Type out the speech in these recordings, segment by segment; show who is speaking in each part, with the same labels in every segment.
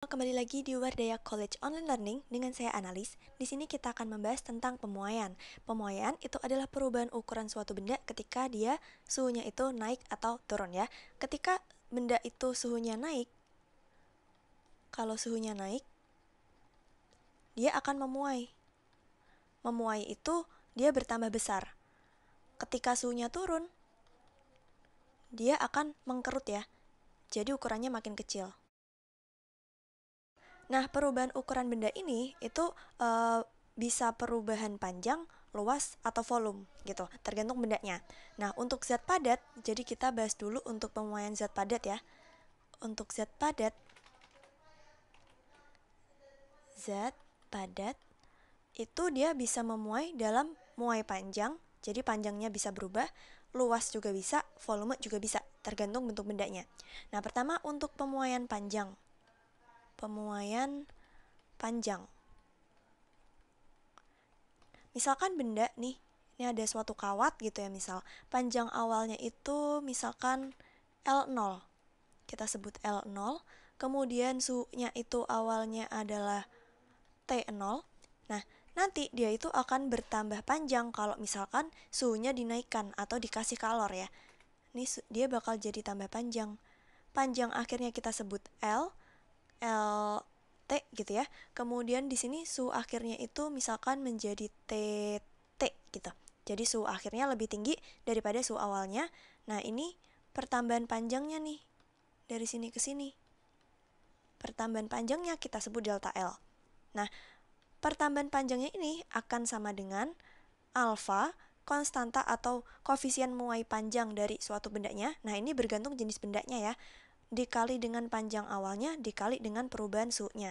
Speaker 1: Kembali lagi di Wardaya College Online Learning dengan saya Analis. Di sini kita akan membahas tentang pemuaian. Pemuaian itu adalah perubahan ukuran suatu benda ketika dia suhunya itu naik atau turun ya. Ketika benda itu suhunya naik, kalau suhunya naik, dia akan memuai. Memuai itu dia bertambah besar. Ketika suhunya turun, dia akan mengkerut ya. Jadi ukurannya makin kecil. Nah, perubahan ukuran benda ini itu bisa perubahan panjang, luas, atau volume gitu, tergantung bendanya. Nah, untuk zat padat, jadi kita bahas dulu untuk pemuaian zat padat ya. Untuk zat padat itu dia bisa memuai dalam muai panjang, jadi panjangnya bisa berubah, luas juga bisa, volume juga bisa, tergantung bentuk bendanya. Nah, pertama untuk pemuaian panjang. Pemuaian panjang. Misalkan benda nih, ini ada suatu kawat gitu ya, misal panjang awalnya itu misalkan L0, kita sebut L0, kemudian suhunya itu awalnya adalah T0. Nah, nanti dia itu akan bertambah panjang kalau misalkan suhunya dinaikkan atau dikasih kalor ya. Ini dia bakal jadi tambah panjang. Panjang akhirnya kita sebut L T gitu ya. Kemudian di sini suhu akhirnya itu misalkan menjadi TT gitu. Jadi suhu akhirnya lebih tinggi daripada suhu awalnya. Nah, ini pertambahan panjangnya nih. Dari sini ke sini. Pertambahan panjangnya kita sebut delta L. Nah, pertambahan panjangnya ini akan sama dengan alfa konstanta atau koefisien muai panjang dari suatu bendanya. Nah, ini bergantung jenis bendanya ya. Dikali dengan panjang awalnya dikali dengan perubahan suhunya.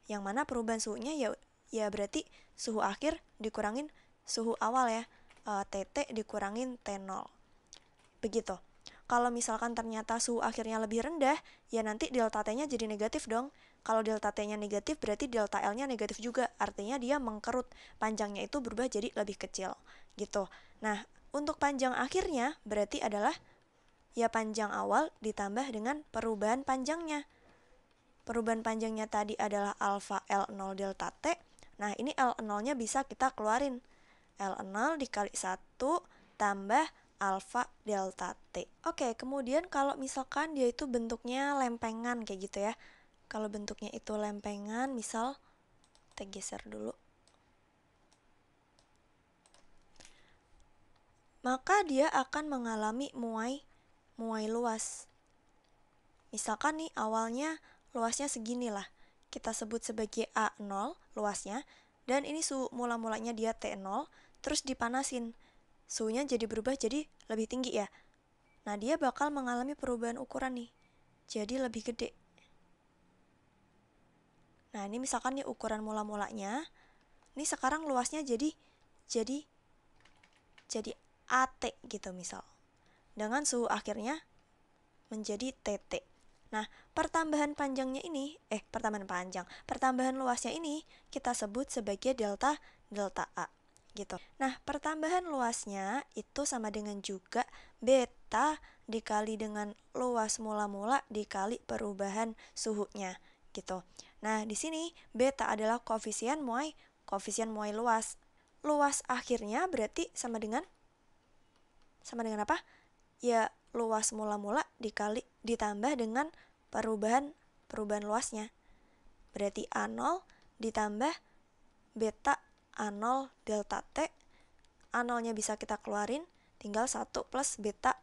Speaker 1: Yang mana perubahan suhunya ya berarti suhu akhir dikurangin suhu awal ya. TT dikurangin T0. Begitu. Kalau misalkan ternyata suhu akhirnya lebih rendah, ya nanti delta T-nya jadi negatif dong. Kalau delta T-nya negatif, berarti delta L-nya negatif juga. Artinya dia mengkerut. Panjangnya itu berubah jadi lebih kecil. Gitu. Nah, untuk panjang akhirnya berarti adalah ya panjang awal ditambah dengan perubahan panjangnya. Perubahan panjangnya tadi adalah alfa L0 delta T. Nah, ini L0-nya bisa kita keluarin. L0 dikali 1 tambah alfa delta T. Oke, kemudian kalau misalkan dia itu bentuknya lempengan kayak gitu ya. Kalau bentuknya itu lempengan, misal kita geser dulu. Maka dia akan mengalami muai luas. Misalkan nih awalnya luasnya segini lah. Kita sebut sebagai A0 luasnya. Dan ini suhu mula-mulanya dia T0. Terus dipanasin. Suhunya jadi berubah jadi lebih tinggi ya. Nah, dia bakal mengalami perubahan ukuran nih. Jadi lebih gede. Nah, ini misalkan nih ukuran mula-mulanya. Ini sekarang luasnya jadi AT gitu misal. Dengan suhu akhirnya menjadi TT. Nah, pertambahan luasnya ini kita sebut sebagai delta A gitu. Nah, pertambahan luasnya itu sama dengan juga beta dikali dengan luas mula-mula dikali perubahan suhunya gitu. Nah, di sini beta adalah koefisien muai luas. Luas akhirnya berarti sama dengan apa? Ya, luas mula-mula ditambah dengan perubahan luasnya. Berarti A0 ditambah beta A0 delta T. A0-nya bisa kita keluarin, tinggal 1 plus beta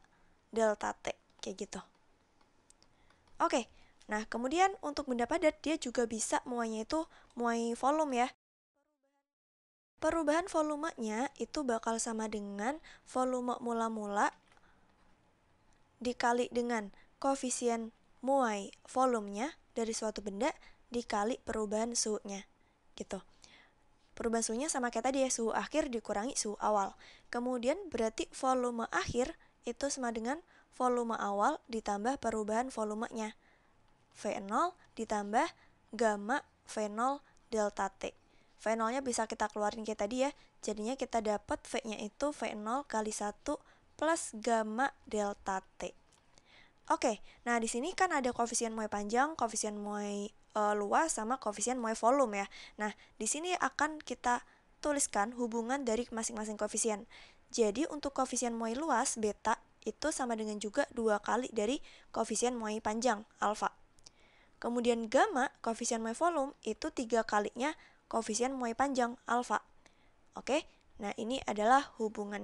Speaker 1: delta T. Kayak gitu. Oke, nah kemudian untuk benda padat dia juga bisa muainya itu muai volume ya. Perubahan volumenya itu bakal sama dengan volume mula-mula dikali dengan koefisien muai volumenya dari suatu benda dikali perubahan suhunya gitu. Perubahan suhunya sama kayak tadi ya, suhu akhir dikurangi suhu awal. Kemudian berarti volume akhir itu sama dengan volume awal ditambah perubahan volumenya. V0 ditambah gamma V0 delta T. V0-nya bisa kita keluarin kayak tadi ya. Jadinya kita dapat V-nya itu V0 kali 1 plus gamma delta T. Oke, nah di sini kan ada koefisien muai panjang, koefisien muai luas sama koefisien Moe volume ya. Nah, di sini akan kita tuliskan hubungan dari masing-masing koefisien. Jadi untuk koefisien Moe luas beta itu sama dengan juga 2 kali dari koefisien Moe panjang alfa. Kemudian gamma, koefisien Moe volume itu 3 kalinya koefisien Moe panjang alfa. Oke, nah ini adalah hubungan